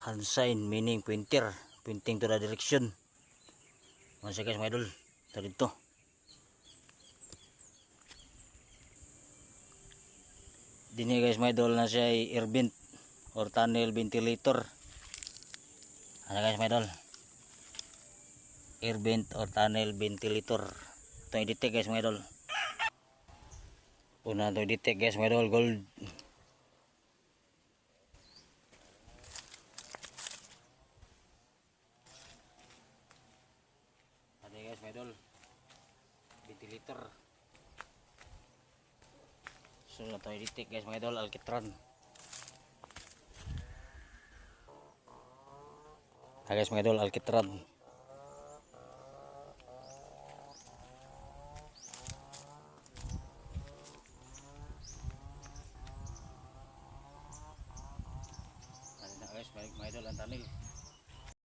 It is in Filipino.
hand sign meaning pointer, pointing to the direction. Masya guys mga idol, ito dito. Dini guys mga idol na siya ay air vent or tunnel ventilator. Ano guys mga idol, air vent or tunnel ventilator. Ito i-detect guys mga idol. Una ito i-detect guys mga idol, gold. Ano guys mga idol, ventilator. So ito i-detect guys mga idol, alkitran. Guys mga idol, alkitran. Ano na guys mga idol, ang tunnel.